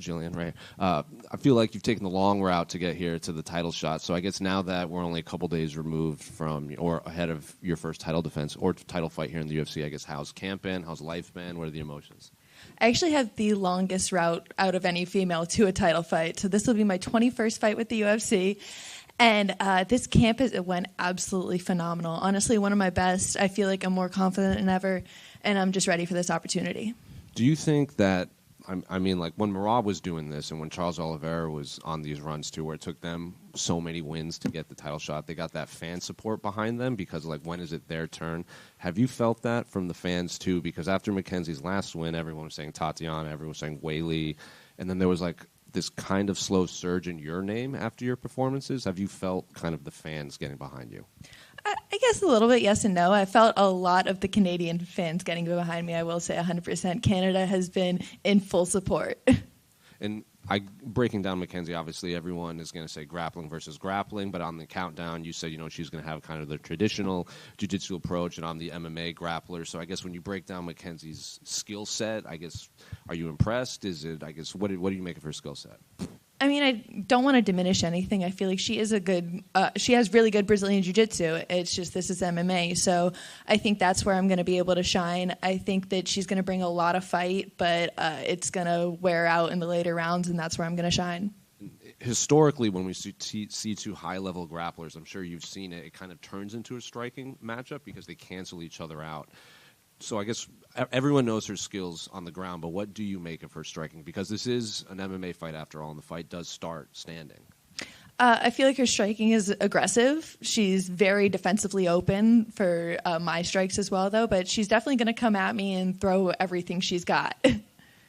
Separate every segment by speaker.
Speaker 1: Gillian, right? I feel like you've taken the long route to get here to the title shot. So I guess now that we're only a couple days removed from or ahead of your first title defense or title fight here in the UFC, I guess how's camp been? How's life been? What are the emotions?
Speaker 2: I actually have the longest route out of any female to a title fight. So this will be my 21st fight with the UFC. And this camp it went absolutely phenomenal. Honestly, one of my best. I feel like I'm more confident than ever, and I'm just ready for this opportunity.
Speaker 1: Do you think that, I mean, like when Merab was doing this and when Charles Oliveira was on these runs too, where it took them so many wins to get the title shot, they got that fan support behind them because, like, when is it their turn? Have you felt that from the fans too? Because after Mackenzie's last win, everyone was saying Tatiana, everyone was saying Weili, and then there was like this kind of slow surge in your name after your performances. Have you felt kind of the fans getting behind you?
Speaker 2: I guess a little bit yes and no. I felt a lot of the Canadian fans getting behind me. I will say 100%. Canada has been in full support.
Speaker 1: And breaking down Mackenzie, obviously everyone is going to say grappling versus grappling, but on the countdown you said, she's going to have kind of the traditional jiu-jitsu approach, and I'm the MMA grappler. So I guess when you break down Mackenzie's skill set, I guess, are you impressed? What do you make of her skill set?
Speaker 2: I mean, I don't want to diminish anything. I feel like she is she has really good Brazilian jiu-jitsu. It's just this is MMA. So I think that's where I'm going to be able to shine. I think that she's going to bring a lot of fight, but it's going to wear out in the later rounds, and that's where I'm going to shine.
Speaker 1: Historically, when we see two high-level grapplers, I'm sure you've seen it, it kind of turns into a striking matchup because they cancel each other out. So I guess everyone knows her skills on the ground, but what do you make of her striking? Because this is an MMA fight after all, and the fight does start standing.
Speaker 2: I feel like her striking is aggressive. She's very defensively open for my strikes as well, though, but she's definitely going to come at me and throw everything she's got.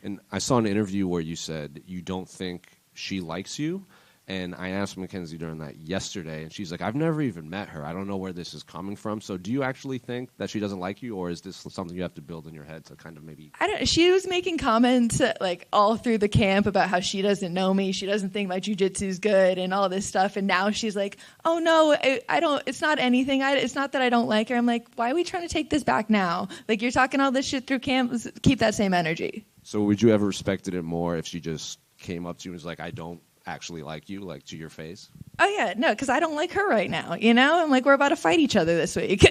Speaker 1: And I saw an interview where you said you don't think she likes you. And I asked Mackenzie Dern that yesterday, and she's like, I've never even met her. I don't know where this is coming from. So do you actually think that she doesn't like you, or is this something you have to build in your head to kind of maybe...
Speaker 2: She was making comments like all through the camp about how she doesn't know me, she doesn't think my jiu-jitsu is good and all this stuff. And now she's like, oh, no, I don't. It's not anything. It's not that I don't like her. I'm like, why are we trying to take this back now? Like, you're talking all this shit through camp. Keep that same energy. So
Speaker 1: would you ever respected it more if she just came up to you and was like, I don't actually like you, like to your face?
Speaker 2: Oh yeah, no, because I don't like her right now. I'm like, we're about to fight each other this week.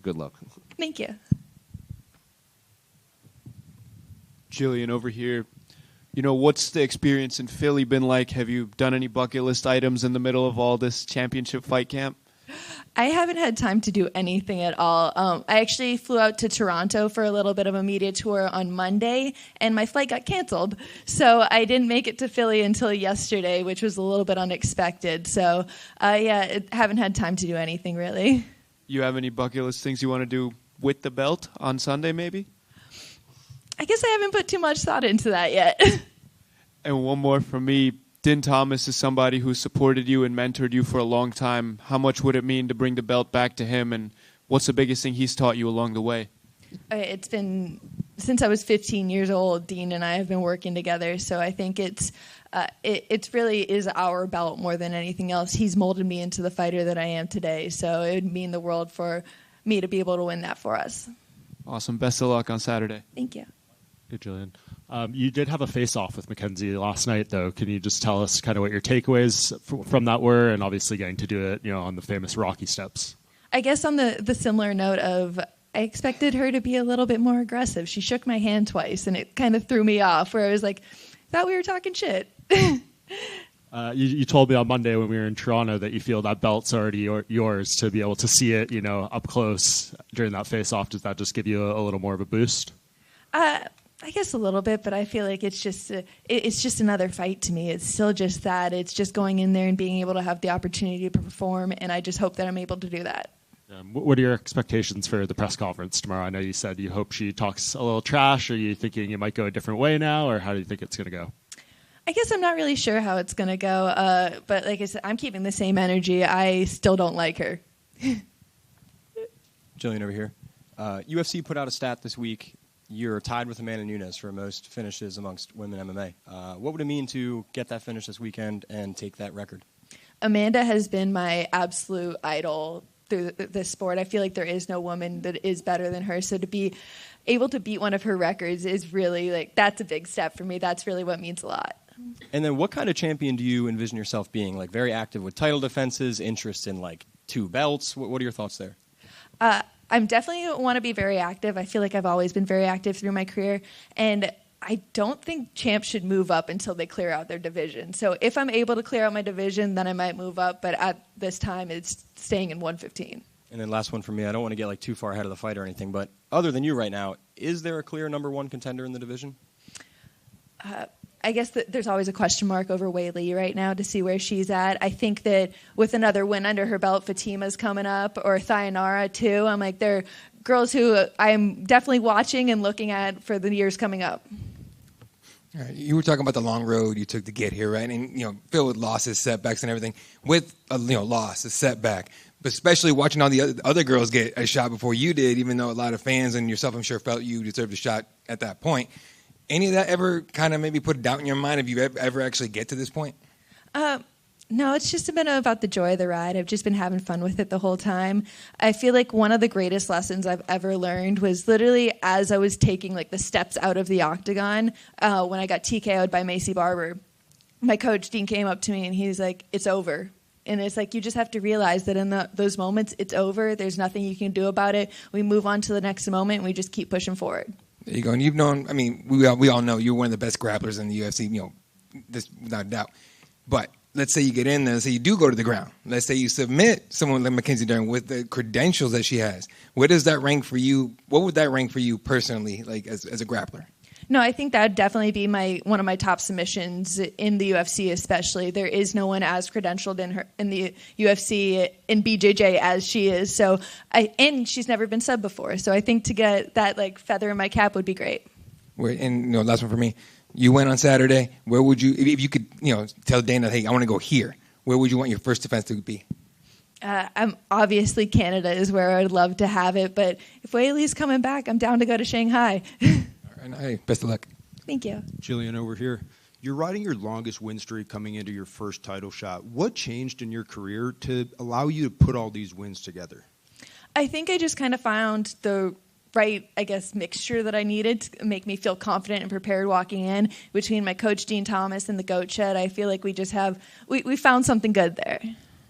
Speaker 1: Good luck.
Speaker 2: Thank you.
Speaker 3: Gillian over here. What's the experience in Philly been like? Have you done any bucket list items in the middle of all this championship fight camp?
Speaker 2: I haven't had time to do anything at all. I actually flew out to Toronto for a little bit of a media tour on Monday, and my flight got canceled. So I didn't make it to Philly until yesterday, which was a little bit unexpected. So, haven't had time to do anything, really.
Speaker 3: You have any bucket list things you want to do with the belt on Sunday, maybe?
Speaker 2: I guess I haven't put too much thought into that yet.
Speaker 3: And one more from me. Din Thomas is somebody who supported you and mentored you for a long time. How much would it mean to bring the belt back to him, and what's the biggest thing he's taught you along the way?
Speaker 2: It's been since I was 15 years old. Dean and I have been working together, so I think it really is our belt more than anything else. He's molded me into the fighter that I am today, so it would mean the world for me to be able to win that for us.
Speaker 3: Awesome. Best of luck on Saturday.
Speaker 2: Thank you.
Speaker 4: Hey, Gillian. You did have a face-off with Mackenzie last night, though. Can you just tell us kind of what your takeaways from that were, and obviously getting to do it, on the famous Rocky steps?
Speaker 2: I guess on the similar note of, I expected her to be a little bit more aggressive. She shook my hand twice, and it kind of threw me off, where I was like, thought we were talking shit.
Speaker 4: You told me on Monday when we were in Toronto that you feel that belt's already yours to be able to see it, up close during that face-off. Does that just give you a little more of a boost?
Speaker 2: I guess a little bit, but I feel like it's just another fight to me. It's still just that. It's just going in there and being able to have the opportunity to perform, and I just hope that I'm able to do that.
Speaker 4: What are your expectations for the press conference tomorrow? I know you said you hope she talks a little trash. Are you thinking it might go a different way now, or how do you think it's going to go?
Speaker 2: I guess I'm not really sure how it's going to go, but like I said, I'm keeping the same energy. I still don't like her.
Speaker 5: Gillian over here. UFC put out a stat this week. You're tied with Amanda Nunes for most finishes amongst women MMA. What would it mean to get that finish this weekend and take that record?
Speaker 2: Amanda has been my absolute idol through this sport. I feel like there is no woman that is better than her. So to be able to beat one of her records is really like, that's a big step for me. That's really what means a lot.
Speaker 5: And then what kind of champion do you envision yourself being? Like very active with title defenses, interest in like 2 belts? What are your thoughts there?
Speaker 2: I'm definitely want to be very active. I feel like I've always been very active through my career. And I don't think champs should move up until they clear out their division. So if I'm able to clear out my division, then I might move up. But at this time, it's staying in 115.
Speaker 5: And then last one for me. I don't want to get like too far ahead of the fight or anything, but other than you right now, is there a clear number 1 contender in the division?
Speaker 2: I guess there's always a question mark over Wei Li right now to see where she's at. I think that with another win under her belt, Fatima's coming up, or Thayanara too. I'm like, they're girls who I'm definitely watching and looking at for the years coming up.
Speaker 6: All right, you were talking about the long road you took to get here, right? And filled with losses, setbacks, and everything. With a loss, a setback, but especially watching all the other girls get a shot before you did, even though a lot of fans and yourself, I'm sure, felt you deserved a shot at that point. Any of that ever kind of maybe put a doubt in your mind if you ever actually get to this point?
Speaker 2: No, it's just been about the joy of the ride. I've just been having fun with it the whole time. I feel like one of the greatest lessons I've ever learned was literally as I was taking like the steps out of the octagon when I got TKO'd by Macy Barber. My coach, Dean, came up to me and he's like, it's over. And it's like you just have to realize that in those moments, it's over. There's nothing you can do about it. We move on to the next moment and we just keep pushing forward.
Speaker 6: There you go. And you've known, I mean, we all know you're one of the best grapplers in the UFC, this without a doubt. But let's say you get in there, let's say you do go to the ground. Let's say you submit someone like Mackenzie Dern with the credentials that she has. Where does that rank for you? What would that rank for you personally, like as a grappler?
Speaker 2: No, I think that would definitely be one of my top submissions in the UFC, especially. There is no one as credentialed in the UFC in BJJ as she is. So, and she's never been subbed before. So I think to get that like feather in my cap would be great.
Speaker 6: And last one for me. You went on Saturday. Where would you, if you could, tell Dana, hey, I want to go here. Where would you want your first defense to be?
Speaker 2: I'm obviously Canada is where I would love to have it. But if Wei Li's coming back, I'm down to go to Shanghai.
Speaker 6: All right, hey, best of luck.
Speaker 2: Thank you.
Speaker 7: Gillian over here. You're riding your longest win streak coming into your first title shot. What changed in your career to allow you to put all these wins together?
Speaker 2: I think I just kind of found the right, mixture that I needed to make me feel confident and prepared walking in. Between my coach, Dean Thomas, and the goat shed, I feel like we found something good there.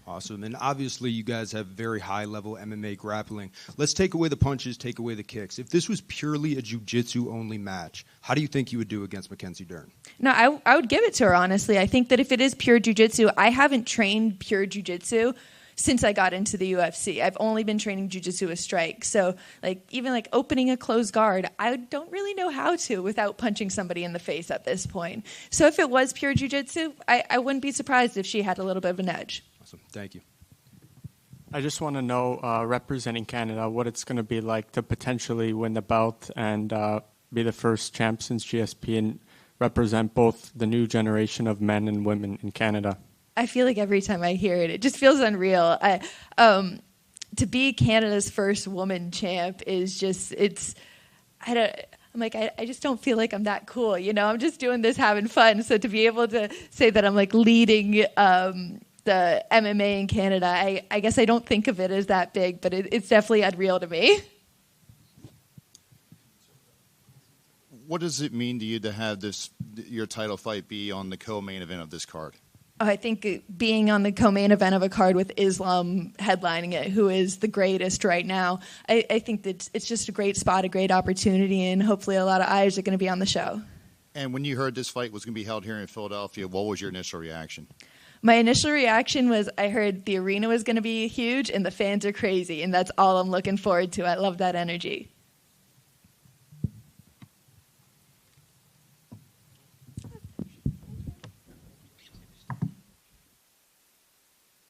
Speaker 7: Awesome. And obviously you guys have very high-level MMA grappling. Let's take away the punches, take away the kicks. If this was purely a jiu-jitsu-only match, how do you think you would do against Mackenzie Dern?
Speaker 2: No, I would give it to her, honestly. I think that if it is pure jiu-jitsu, I haven't trained pure jiu-jitsu since I got into the UFC. I've only been training jiu-jitsu with strike. So even opening a closed guard, I don't really know how to without punching somebody in the face at this point. So if it was pure jiu-jitsu, I wouldn't be surprised if she had a little bit of an edge.
Speaker 7: Awesome. Thank you.
Speaker 3: I just want to know, representing Canada, what it's going to be like to potentially win the belt and be the first champ since GSP and represent both the new generation of men and women in Canada.
Speaker 2: I feel like every time I hear it, it just feels unreal. To be Canada's first woman champ is just, I just don't feel like I'm that cool. I'm just doing this having fun. So to be able to say that I'm leading the MMA in Canada, I guess I don't think of it as that big, but it's definitely unreal to me.
Speaker 8: What does it mean to you to have your title fight be on the co-main event of this card?
Speaker 2: I think being on the co-main event of a card with Islam headlining it, who is the greatest right now, I think that it's just a great spot, a great opportunity, and hopefully a lot of eyes are going to be on the show.
Speaker 8: And when you heard this fight was going to be held here in Philadelphia, what was your initial reaction?
Speaker 2: My initial reaction was I heard the arena was going to be huge and the fans are crazy, and that's all I'm looking forward to. I love that energy.